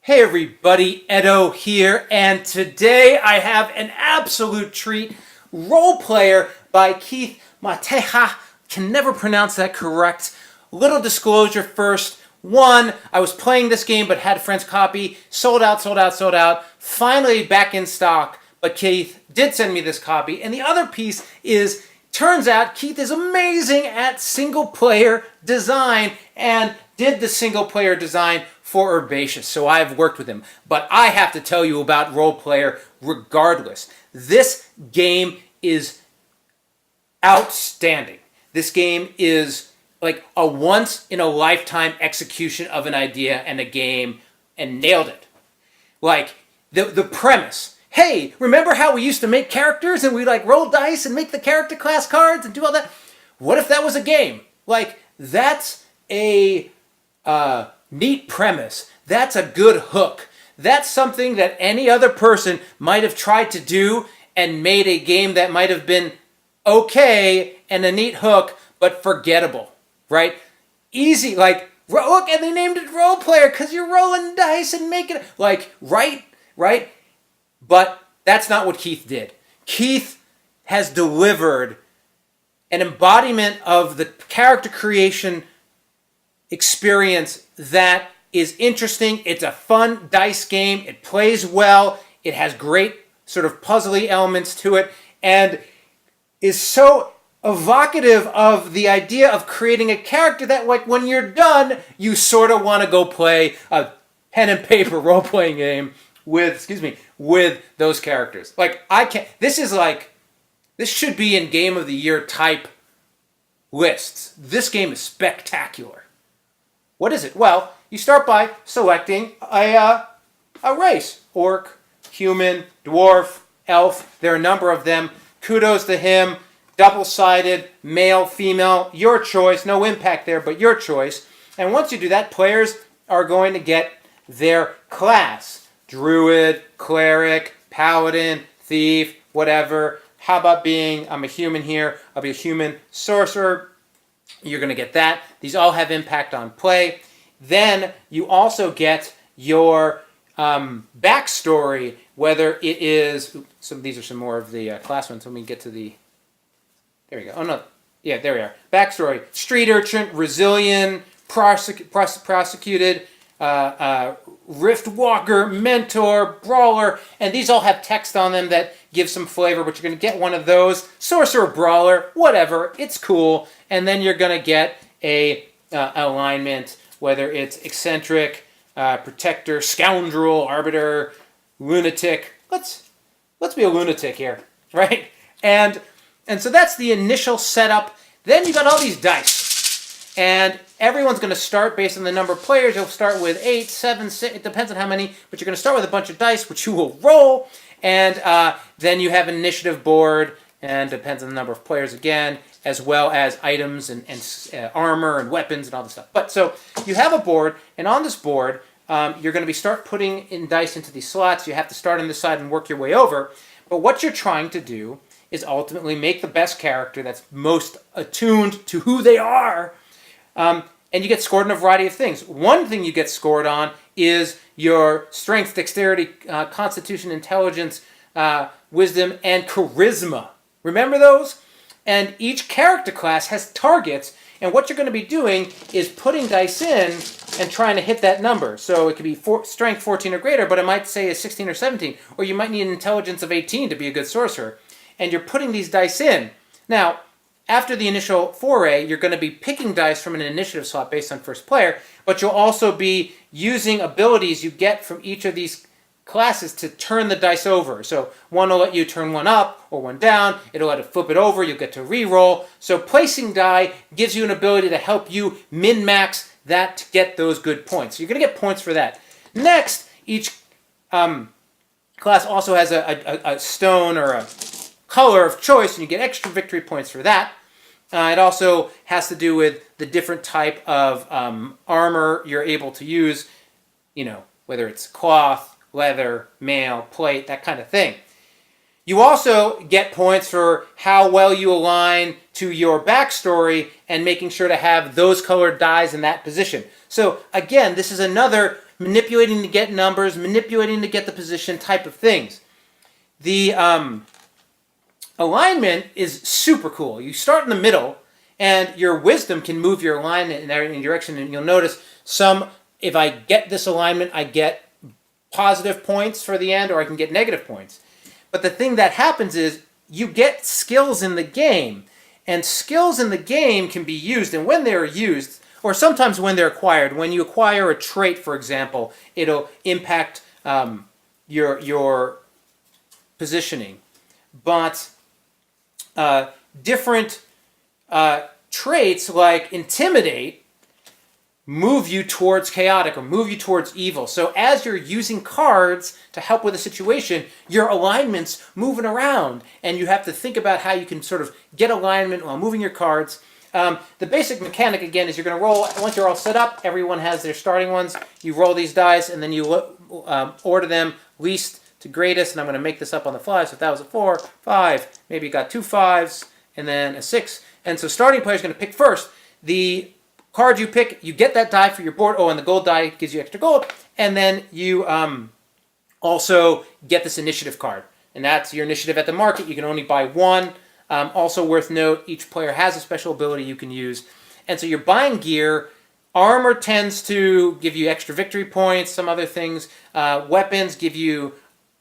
Hey everybody, Edo here, and today I have an absolute treat. Role Player by Keith Matejka. Can never pronounce that correct. Little disclosure first. One, I was playing this game but had a friend's copy. Sold out. Finally back in stock, but Keith did send me this copy. And the other piece is, turns out Keith is amazing at single player design and did the single player design for Herbaceous, so I've worked with him. But I have to tell you about Role Player regardless. This game is outstanding. This game is like a once-in-a-lifetime execution of an idea and a game, and nailed it. Like, the premise. Hey, remember how we used to make characters and we like roll dice and make the character class cards and do all that? What if that was a game? Like, that's a neat premise. That's a good hook. That's something that any other person might have tried to do and made a game that might have been okay and a neat hook, but forgettable, right? Easy, like, look, and they named it Role Player because you're rolling dice and making it, like, right? But that's not what Keith did. Keith has delivered an embodiment of the character creation experience that is interesting. It's a fun dice game. It plays well. It has great sort of puzzly elements to it and is so evocative of the idea of creating a character that, like, when you're done, you sort of want to go play a pen and paper role-playing game with those characters. Like, this should be in Game of the Year type lists. This game is spectacular. What is it? Well, you start by selecting a race. Orc, human, dwarf, elf. There are a number of them. Kudos to him. Double-sided, male, female, your choice. No impact there, but your choice. And once you do that, players are going to get their class. Druid, cleric, paladin, thief, whatever. How about I'm a human here. I'll be a human sorcerer. You're going to get that. These all have impact on play. Then you also get your backstory, whether it is... these are some more of the class ones. Let me get to the... There we go. Oh, no. Yeah, there we are. Backstory. Street urchin, resilient, prosecuted, rift walker, mentor, brawler, and these all have text on them that give some flavor, but you're going to get one of those. Sorcerer, brawler, whatever. It's cool. And then you're going to get a alignment, whether it's eccentric, protector, scoundrel, arbiter, lunatic. Let's be a lunatic here, right? And so that's the initial setup. Then you got all these dice. And everyone's going to start based on the number of players. You'll start with 8, 7, 6. It depends on how many, but you're going to start with a bunch of dice, which you will roll. And then you have an initiative board, and depends on the number of players again, as well as items and armor and weapons and all this stuff. But so you have a board, and on this board, you're going to start putting in dice into these slots. You have to start on this side and work your way over. But what you're trying to do is ultimately make the best character that's most attuned to who they are. And you get scored on a variety of things. One thing you get scored on is your strength, dexterity, constitution, intelligence, wisdom, and charisma. Remember those? And each character class has targets, and what you're going to be doing is putting dice in and trying to hit that number. So it could be strength 14 or greater, but it might say a 16 or 17, or you might need an intelligence of 18 to be a good sorcerer. And you're putting these dice in. Now, after the initial foray, you're going to be picking dice from an initiative slot based on first player, but you'll also be using abilities you get from each of these classes to turn the dice over. So one will let you turn one up or one down. It'll let it flip it over. You'll get to re-roll. So placing die gives you an ability to help you min-max that to get those good points. So you're going to get points for that. Next, each class also has a stone or a color of choice, and you get extra victory points for that. It also has to do with the different type of armor you're able to use, whether it's cloth, leather, mail, plate, that kind of thing. You also get points for how well you align to your backstory and making sure to have those colored dies in that position. So again, this is another manipulating to get numbers, manipulating to get the position type of things. The alignment is super cool. You start in the middle, and your wisdom can move your alignment in any direction, and you'll notice if I get this alignment, I get positive points for the end, or I can get negative points. But the thing that happens is you get skills in the game, and skills in the game can be used, and when they're used, or sometimes when they're acquired, when you acquire a trait, for example, it'll impact your positioning. But different traits like intimidate move you towards chaotic or move you towards evil. So as you're using cards to help with a situation, your alignment's moving around, and you have to think about how you can sort of get alignment while moving your cards. The basic mechanic, again, is you're going to roll, once you're all set up, everyone has their starting ones, you roll these dice, and then you order them least to greatest, and I'm going to make this up on the fly, so if that was a 4, 5, maybe you got 2 5s, and then a 6, and so starting player is going to pick first. The card you pick, you get that die for your board. Oh, and the gold die gives you extra gold. And then you also get this initiative card. And that's your initiative at the market. You can only buy one. Also worth note, each player has a special ability you can use. And so you're buying gear. Armor tends to give you extra victory points, some other things. Weapons give you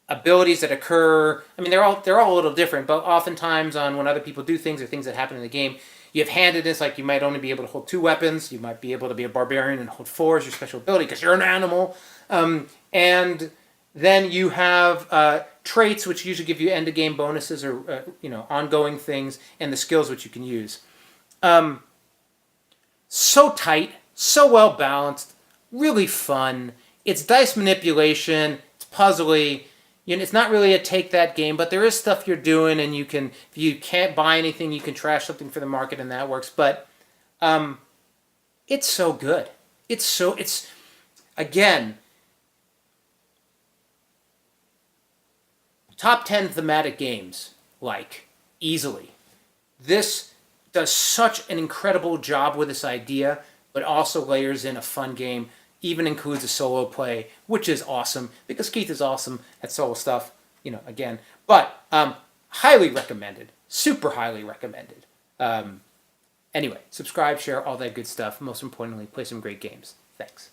abilities that occur. I mean, they're all a little different, but oftentimes on when other people do things or things that happen in the game, you have handedness, like you might only be able to hold 2 weapons. You might be able to be a barbarian and hold 4 as your special ability because you're an animal. And then you have traits, which usually give you end-of-game bonuses or ongoing things, and the skills which you can use. So tight, so well balanced, really fun. It's dice manipulation. It's puzzly. It's not really a take that game, but there is stuff you're doing, and if you can't buy anything, you can trash something for the market, and that works. But it's so good. It's again, top 10 thematic games, easily. This does such an incredible job with this idea, but also layers in a fun game. Even includes a solo play, which is awesome because Keith is awesome at solo stuff, again. But highly recommended, super highly recommended. Anyway, subscribe, share, all that good stuff. Most importantly, play some great games. Thanks.